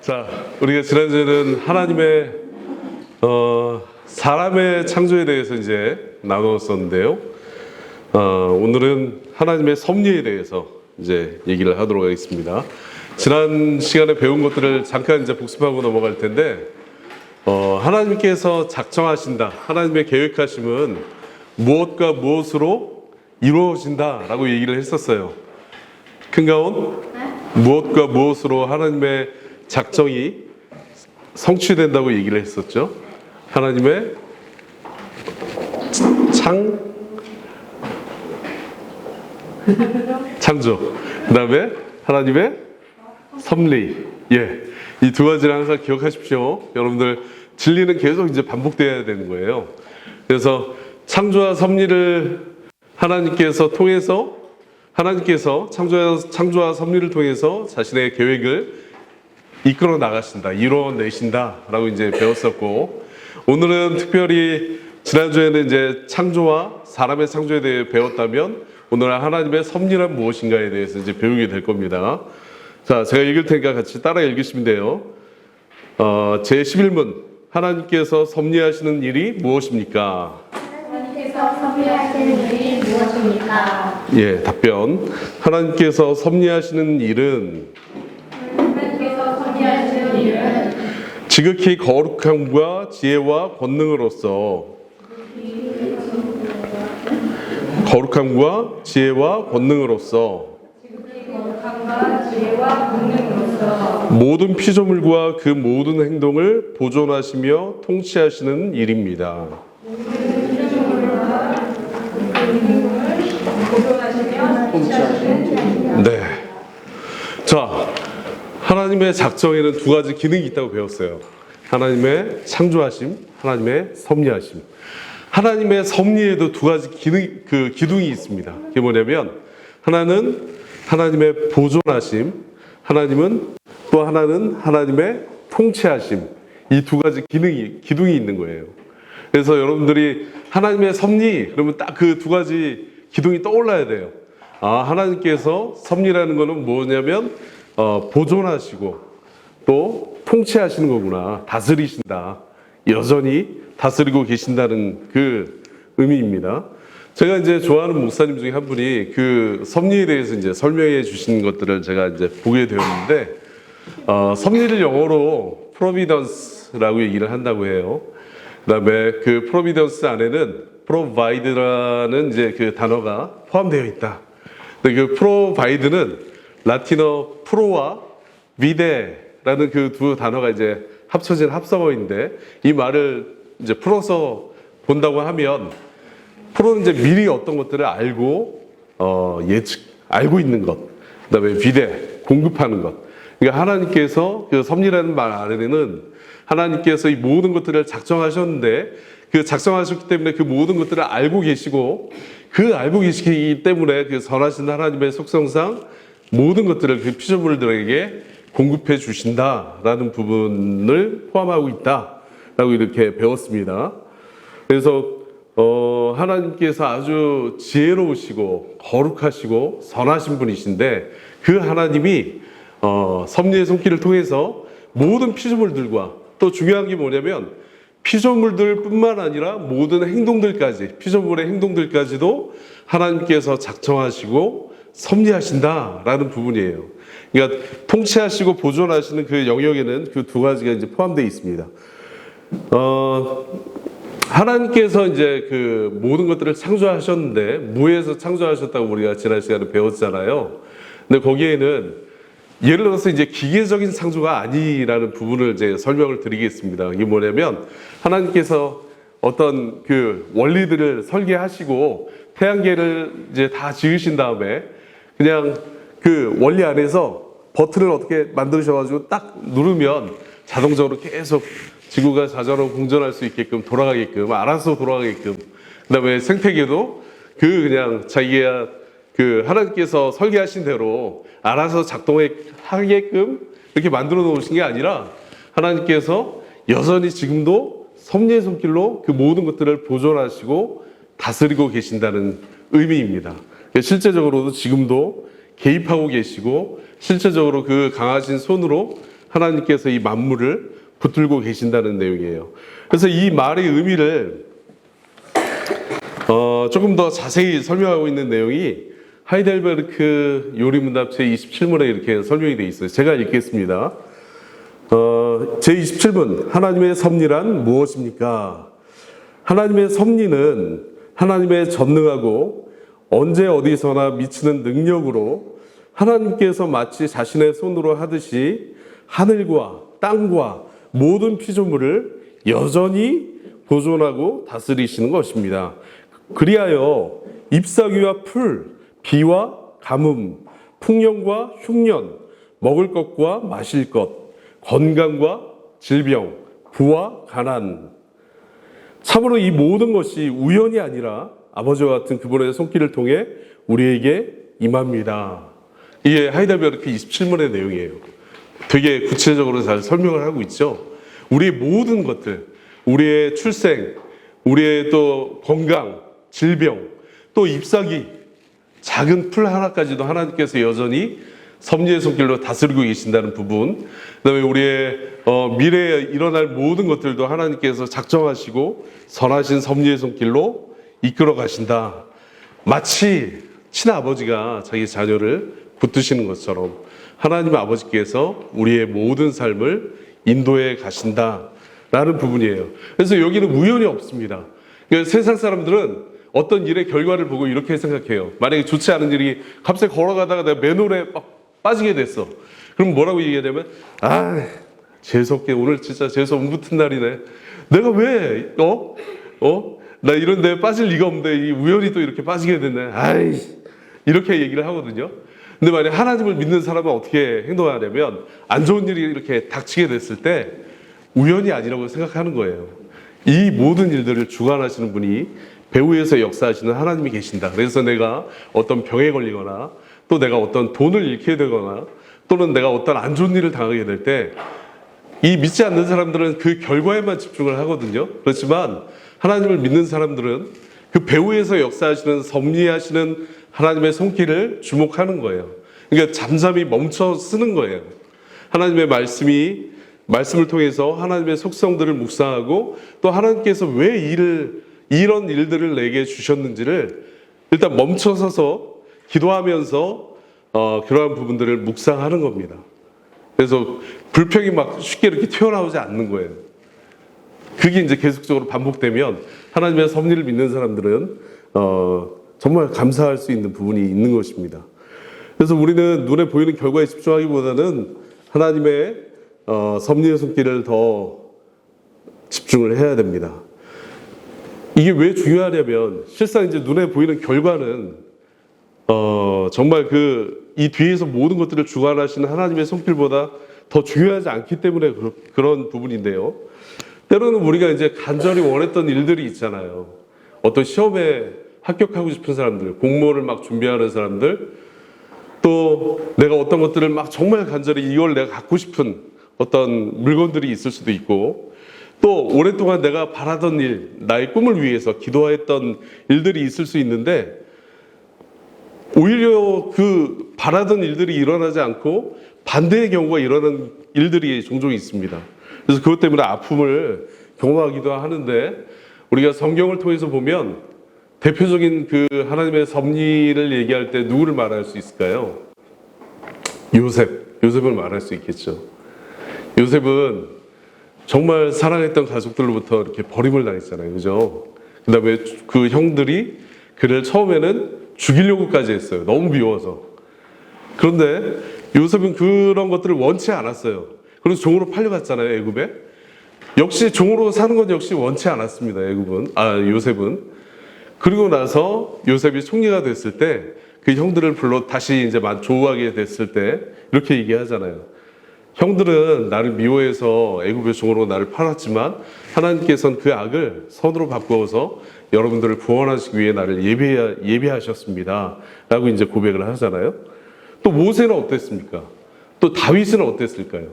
자, 우리가 지난주에는 하나님의 사람의 창조에 대해서 이제 나누었었는데요. 오늘은 하나님의 섭리에 대해서 이제 얘기를 하도록 하겠습니다. 지난 시간에 배운 것들을 잠깐 이제 복습하고 넘어갈 텐데, 하나님께서 작정하신다. 하나님의 계획하심은 무엇과 무엇으로 이루어진다라고 얘기를 했었어요. 큰가온? 무엇과 무엇으로 하나님의 작정이 성취된다고 얘기를 했었죠. 하나님의 창조, 그 다음에 하나님의 섭리. 이 두 가지를 항상 기억하십시오. 여러분들 진리는 계속 이제 반복돼야 되는 거예요. 그래서 창조와 섭리를 하나님께서 창조와 섭리를 통해서 자신의 계획을 이끌어 나가신다, 이뤄내신다 라고 이제 배웠었고, 오늘은 특별히 지난주에는 이제 창조와 사람의 창조에 대해 배웠다면 오늘은 하나님의 섭리란 무엇인가에 대해서 이제 배우게 될 겁니다. 자, 제가 읽을 테니까 같이 따라 읽으시면 돼요. 제11문, 하나님께서 섭리하시는 일이 무엇입니까? 하나님께서 섭리하시는 일이 무엇입니까? 답변. 하나님께서 섭리하시는 일은 지극히 거룩함과 지혜와 권능으로서 모든 피조물과 그 모든 행동을 보존하시며 통치하시는 일입니다. 네. 자, 하나님의 작정에는 두 가지 기능이 있다고 배웠어요. 하나님의 창조하심, 하나님의 섭리하심. 하나님의 섭리에도 두 가지 기둥이 있습니다. 그게 뭐냐면, 하나는 하나님의 보존하심, 또 하나는 하나님의 통치하심. 이 두 가지 기둥이 있는 거예요. 그래서 여러분들이 하나님의 섭리, 그러면 딱 그 두 가지 기둥이 떠올라야 돼요. 하나님께서 섭리라는 거는 뭐냐면, 보존하시고 또 통치하시는 거구나. 다스리신다. 여전히 다스리고 계신다는 그 의미입니다. 제가 이제 좋아하는 목사님 중에 한 분이 그 섭리에 대해서 이제 설명해 주신 것들을 제가 이제 보게 되었는데, 섭리를 영어로 providence라고 얘기를 한다고 해요. 그다음에 그 providence 안에는 provide라는 이제 그 단어가 포함되어 있다. 근데 그 provide는 라틴어 프로와 비데라는 그 두 단어가 이제 합쳐진 합성어인데, 이 말을 이제 풀어서 본다고 하면, 프로는 이제 미리 어떤 것들을 알고 알고 있는 것, 그다음에 비데 공급하는 것. 그러니까 하나님께서 그 섭리라는 말 안에는 하나님께서 이 모든 것들을 작정하셨는데, 그 작정하셨기 때문에 그 모든 것들을 알고 계시고, 그 알고 계시기 때문에 그 선하신 하나님의 속성상 모든 것들을 그 피조물들에게 공급해 주신다라는 부분을 포함하고 있다라고 이렇게 배웠습니다. 그래서 하나님께서 아주 지혜로우시고 거룩하시고 선하신 분이신데, 그 하나님이 섭리의 손길을 통해서 모든 피조물들과, 또 중요한 게 뭐냐면 피조물들뿐만 아니라 모든 행동들까지, 피조물의 행동들까지도 하나님께서 작정하시고 섭리하신다라는 부분이에요. 그러니까 통치하시고 보존하시는 그 영역에는 그 두 가지가 이제 포함되어 있습니다. 하나님께서 이제 그 모든 것들을 창조하셨는데, 무에서 창조하셨다고 우리가 지난 시간에 배웠잖아요. 근데 거기에는 예를 들어서 이제 기계적인 창조가 아니라는 부분을 이제 설명을 드리겠습니다. 이게 뭐냐면, 하나님께서 어떤 그 원리들을 설계하시고 태양계를 이제 다 지으신 다음에 그냥 그 원리 안에서 버튼을 어떻게 만드셔가지고 딱 누르면 자동적으로 계속 지구가 자전으로 공전할 수 있게끔 돌아가게끔, 알아서 돌아가게끔, 그 다음에 생태계도 그냥 자기가 그 하나님께서 설계하신 대로 알아서 작동하게끔 이렇게 만들어 놓으신 게 아니라, 하나님께서 여전히 지금도 섭리의 손길로 그 모든 것들을 보존하시고 다스리고 계신다는 의미입니다. 실제적으로도 지금도 개입하고 계시고, 실제적으로 그 강하신 손으로 하나님께서 이 만물을 붙들고 계신다는 내용이에요. 그래서 이 말의 의미를 조금 더 자세히 설명하고 있는 내용이 하이델베르크 요리문답 제27문에 이렇게 설명이 되어 있어요. 제가 읽겠습니다. 제27문, 하나님의 섭리란 무엇입니까? 하나님의 섭리는 하나님의 전능하고 언제 어디서나 미치는 능력으로 하나님께서 마치 자신의 손으로 하듯이 하늘과 땅과 모든 피조물을 여전히 보존하고 다스리시는 것입니다. 그리하여 잎사귀와 풀, 비와 가뭄, 풍년과 흉년, 먹을 것과 마실 것, 건강과 질병, 부와 가난, 참으로 이 모든 것이 우연이 아니라 아버지와 같은 그분의 손길을 통해 우리에게 임합니다. 이게 하이델베르크 27문의 내용이에요. 되게 구체적으로 잘 설명을 하고 있죠. 우리의 모든 것들, 우리의 출생, 우리의 또 건강, 질병, 또 잎사귀, 작은 풀 하나까지도 하나님께서 여전히 섭리의 손길로 다스리고 계신다는 부분, 그다음에 우리의 미래에 일어날 모든 것들도 하나님께서 작정하시고 선하신 섭리의 손길로 이끌어 가신다. 마치 친아버지가 자기 자녀를 붙드시는 것처럼 하나님 아버지께서 우리의 모든 삶을 인도해 가신다라는 부분이에요. 그래서 여기는 우연이 없습니다. 그러니까 세상 사람들은 어떤 일의 결과를 보고 이렇게 생각해요. 만약에 좋지 않은 일이 갑자기 걸어가다가 내가 맨홀에 막 빠지게 됐어. 그럼 뭐라고 얘기하냐면, 재수없게 오늘 진짜 재수 안 붙은 날이네. 내가 왜 나 이런 데 빠질 리가 없는데 이 우연히 또 이렇게 빠지게 됐네. 이렇게 얘기를 하거든요. 근데 만약 하나님을 믿는 사람은 어떻게 행동하냐면, 안 좋은 일이 이렇게 닥치게 됐을 때 우연이 아니라고 생각하는 거예요. 이 모든 일들을 주관하시는 분이 배후에서 역사하시는 하나님이 계신다. 그래서 내가 어떤 병에 걸리거나 또 내가 어떤 돈을 잃게 되거나 또는 내가 어떤 안 좋은 일을 당하게 될 때 이 믿지 않는 사람들은 그 결과에만 집중을 하거든요. 그렇지만 하나님을 믿는 사람들은 그 배후에서 역사하시는 섭리하시는 하나님의 손길을 주목하는 거예요. 그러니까 잠잠히 멈춰 쓰는 거예요. 하나님의 말씀을 통해서 하나님의 속성들을 묵상하고 또 하나님께서 왜 이런 일들을 내게 주셨는지를 일단 멈춰서서 기도하면서 그러한 부분들을 묵상하는 겁니다. 그래서 불평이 막 쉽게 이렇게 튀어나오지 않는 거예요. 그게 이제 계속적으로 반복되면 하나님의 섭리를 믿는 사람들은 정말 감사할 수 있는 부분이 있는 것입니다. 그래서 우리는 눈에 보이는 결과에 집중하기보다는 하나님의 섭리의 손길을 더 집중을 해야 됩니다. 이게 왜 중요하냐면 실상 이제 눈에 보이는 결과는 정말 이 뒤에서 모든 것들을 주관하시는 하나님의 손길보다 더 중요하지 않기 때문에 그런 부분인데요. 때로는 우리가 이제 간절히 원했던 일들이 있잖아요. 어떤 시험에 합격하고 싶은 사람들, 공모를 막 준비하는 사람들, 또 내가 어떤 것들을 막 정말 간절히 이걸 내가 갖고 싶은 어떤 물건들이 있을 수도 있고, 또 오랫동안 내가 바라던 일, 나의 꿈을 위해서 기도했던 일들이 있을 수 있는데 오히려 그 바라던 일들이 일어나지 않고 반대의 경우가 일어나는 일들이 종종 있습니다. 그래서 그것 때문에 아픔을 경험하기도 하는데 우리가 성경을 통해서 보면 대표적인 그 하나님의 섭리를 얘기할 때 누구를 말할 수 있을까요? 요셉을 말할 수 있겠죠. 요셉은 정말 사랑했던 가족들로부터 이렇게 버림을 당했잖아요. 그죠? 그 다음에 그 형들이 그를 처음에는 죽이려고까지 했어요. 너무 미워서. 그런데 요셉은 그런 것들을 원치 않았어요. 그래서 종으로 팔려갔잖아요, 애굽에. 역시 종으로 사는 건 역시 원치 않았습니다, 요셉은. 그리고 나서 요셉이 총리가 됐을 때 그 형들을 불러 다시 이제 조우하게 됐을 때 이렇게 얘기하잖아요. 형들은 나를 미워해서 애굽의 종으로 나를 팔았지만 하나님께서는 그 악을 선으로 바꾸어서 여러분들을 구원하시기 위해 나를 예비하셨습니다. 라고 이제 고백을 하잖아요. 또 모세는 어땠습니까? 또 다윗은 어땠을까요?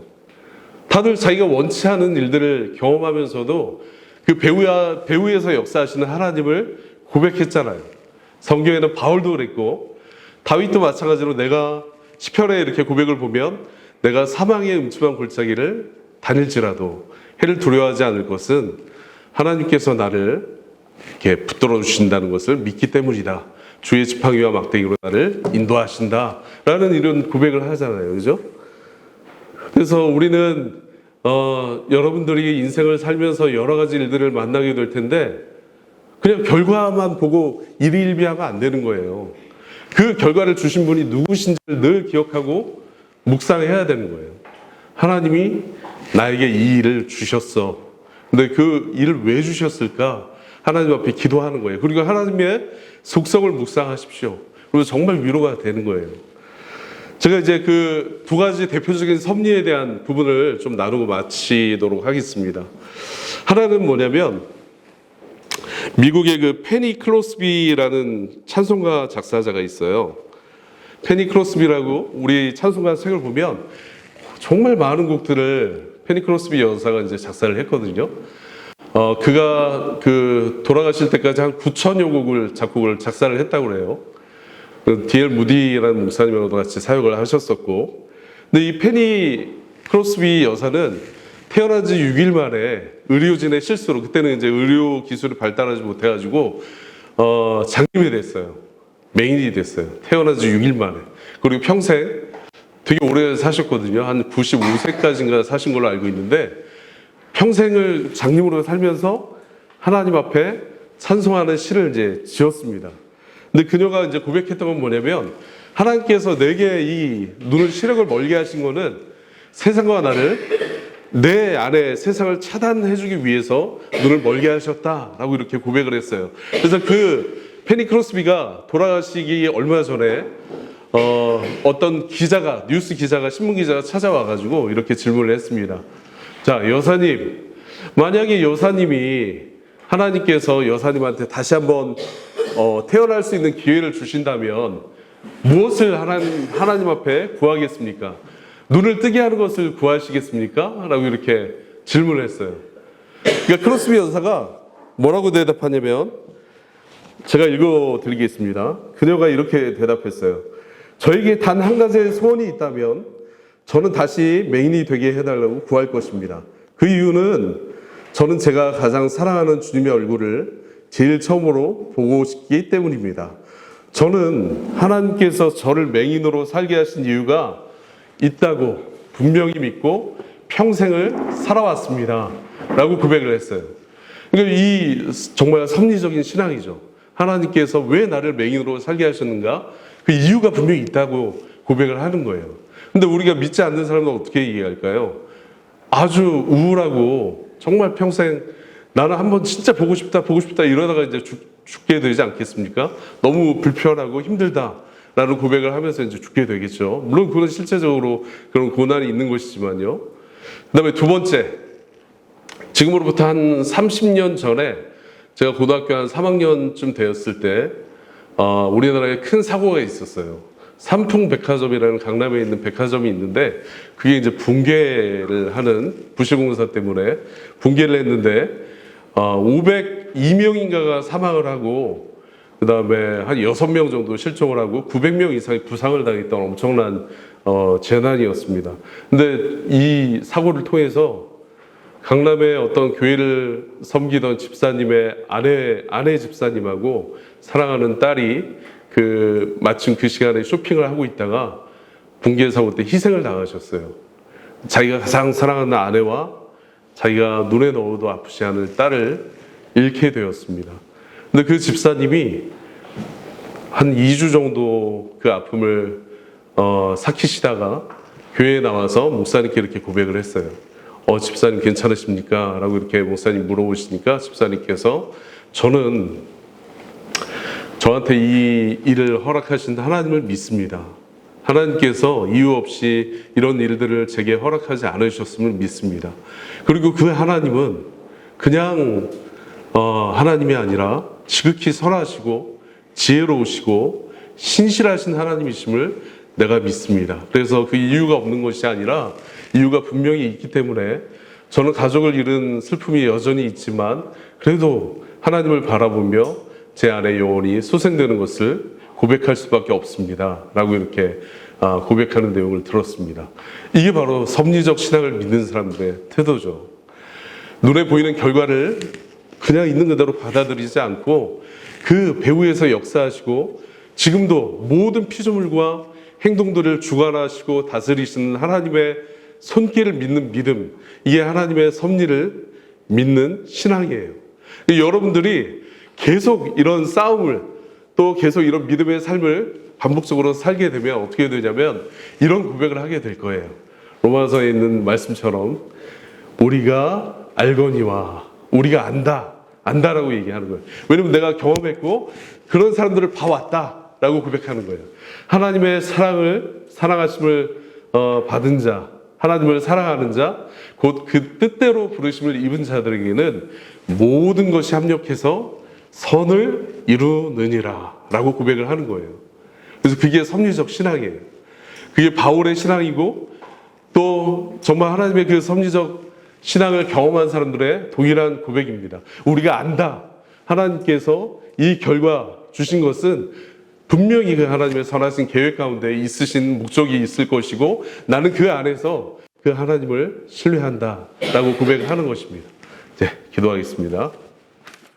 다들 자기가 원치 않은 일들을 경험하면서도 그 배후에서 역사하시는 하나님을 고백했잖아요. 성경에는 바울도 그랬고 다윗도 마찬가지로 내가 시편에 이렇게 고백을 보면 내가 사망의 음침한 골짜기를 다닐지라도 해를 두려워하지 않을 것은 하나님께서 나를 이렇게 붙들어 주신다는 것을 믿기 때문이다. 주의 지팡이와 막대기로 나를 인도하신다라는 이런 고백을 하잖아요, 그죠? 그래서 우리는 여러분들이 인생을 살면서 여러 가지 일들을 만나게 될 텐데 그냥 결과만 보고 일희일비하면 안 되는 거예요. 그 결과를 주신 분이 누구신지를 늘 기억하고 묵상해야 되는 거예요. 하나님이 나에게 이 일을 주셨어. 근데 그 일을 왜 주셨을까? 하나님 앞에 기도하는 거예요. 그리고 하나님의 속성을 묵상하십시오. 그리고 정말 위로가 되는 거예요. 제가 이제 그 두 가지 대표적인 섭리에 대한 부분을 좀 나누고 마치도록 하겠습니다. 하나는 뭐냐면 미국의 그 페니 크로스비라는 찬송가 작사자가 있어요. 페니 크로스비라고 우리 찬송가 책을 보면 정말 많은 곡들을 페니 크로스비 여사가 이제 작사를 했거든요. 그가 그 돌아가실 때까지 한 9천여 곡을 작곡을 작사를 했다고 그래요. D.L. 무디라는 목사님하고도 같이 사역을 하셨었고, 근데 이 페니 크로스비 여사는 태어난 지 6일 만에 의료진의 실수로, 그때는 이제 의료 기술이 발달하지 못해가지고 장님이 됐어요. 맹인이 됐어요. 태어난 지 6일 만에. 그리고 평생 되게 오래 사셨거든요. 한 95세까지인가 사신 걸로 알고 있는데 평생을 장님으로 살면서 하나님 앞에 찬송하는 시를 이제 지었습니다. 근데 그녀가 이제 고백했던 건 뭐냐면 하나님께서 내게 이 눈을 시력을 멀게 하신 거는 세상과 나를 내 안에 세상을 차단해주기 위해서 눈을 멀게 하셨다라고 이렇게 고백을 했어요. 그래서 그 페니 크로스비가 돌아가시기 얼마 전에 어떤 기자가 뉴스 기자가 신문 기자가 찾아와가지고 이렇게 질문을 했습니다. 자, 여사님, 만약에 여사님이 하나님께서 여사님한테 다시 한번 태어날 수 있는 기회를 주신다면 무엇을 하나님 앞에 구하겠습니까? 눈을 뜨게 하는 것을 구하시겠습니까? 라고 이렇게 질문을 했어요. 그러니까 크로스비 여사가 뭐라고 대답하냐면 제가 읽어드리겠습니다. 그녀가 이렇게 대답했어요. 저에게 단 한 가지의 소원이 있다면 저는 다시 맹인이 되게 해달라고 구할 것입니다. 그 이유는 저는 제가 가장 사랑하는 주님의 얼굴을 제일 처음으로 보고 싶기 때문입니다. 저는 하나님께서 저를 맹인으로 살게 하신 이유가 있다고 분명히 믿고 평생을 살아왔습니다. 라고 고백을 했어요. 그러니까 이 정말 섭리적인 신앙이죠. 하나님께서 왜 나를 맹인으로 살게 하셨는가? 그 이유가 분명히 있다고 고백을 하는 거예요. 근데 우리가 믿지 않는 사람은 어떻게 이해할까요? 아주 우울하고 정말 평생 나는 한번 진짜 보고 싶다 이러다가 이제 죽게 되지 않겠습니까? 너무 불편하고 힘들다라는 고백을 하면서 이제 죽게 되겠죠. 물론 그건 실제적으로 그런 고난이 있는 것이지만요. 그 다음에 두 번째, 지금으로부터 한 30년 전에 제가 고등학교 한 3학년쯤 되었을 때 우리나라에 큰 사고가 있었어요. 삼풍백화점이라는 강남에 있는 백화점이 있는데 그게 이제 붕괴를 하는 부실공사 때문에 붕괴를 했는데 502명인가가 사망을 하고 그 다음에 한 6명 정도 실종을 하고 900명 이상이 부상을 당했던 엄청난 재난이었습니다. 근데 이 사고를 통해서 강남의 어떤 교회를 섬기던 집사님의 아내 집사님하고 사랑하는 딸이 마침 그 시간에 쇼핑을 하고 있다가 붕괴 사고 때 희생을 당하셨어요. 자기가 가장 사랑하는 아내와 자기가 눈에 넣어도 아프지 않을 딸을 잃게 되었습니다. 근데 그 집사님이 한 2주 정도 그 아픔을 삭히시다가 교회에 나와서 목사님께 이렇게 고백을 했어요. 집사님 괜찮으십니까? 라고 이렇게 목사님 물어보시니까 집사님께서 저는 저한테 이 일을 허락하신 하나님을 믿습니다. 하나님께서 이유 없이 이런 일들을 제게 허락하지 않으셨음을 믿습니다. 그리고 그 하나님은 그냥 하나님이 아니라 지극히 선하시고 지혜로우시고 신실하신 하나님이심을 내가 믿습니다. 그래서 그 이유가 없는 것이 아니라 이유가 분명히 있기 때문에 저는 가족을 잃은 슬픔이 여전히 있지만 그래도 하나님을 바라보며 제 안에 영혼이 소생되는 것을 고백할 수밖에 없습니다. 라고 이렇게 고백하는 내용을 들었습니다. 이게 바로 섭리적 신앙을 믿는 사람들의 태도죠. 눈에 보이는 결과를 그냥 있는 그대로 받아들이지 않고 그 배후에서 역사하시고 지금도 모든 피조물과 행동들을 주관하시고 다스리시는 하나님의 손길을 믿는 믿음, 이게 하나님의 섭리를 믿는 신앙이에요. 여러분들이 계속 이런 싸움을 또 계속 이런 믿음의 삶을 반복적으로 살게 되면 어떻게 되냐면 이런 고백을 하게 될 거예요. 로마서에 있는 말씀처럼 우리가 알거니와 우리가 안다라고 얘기하는 거예요. 왜냐면 내가 경험했고 그런 사람들을 봐왔다라고 고백하는 거예요. 하나님의 사랑하심을 받은 자, 하나님을 사랑하는 자, 곧 그 뜻대로 부르심을 입은 자들에게는 모든 것이 합력해서 선을 이루느니라 라고 고백을 하는 거예요. 그래서 그게 섭리적 신앙이에요. 그게 바울의 신앙이고 또 정말 하나님의 그 섭리적 신앙을 경험한 사람들의 동일한 고백입니다. 우리가 안다. 하나님께서 이 결과 주신 것은 분명히 그 하나님의 선하신 계획 가운데 있으신 목적이 있을 것이고 나는 그 안에서 그 하나님을 신뢰한다 라고 고백을 하는 것입니다. 네, 기도하겠습니다.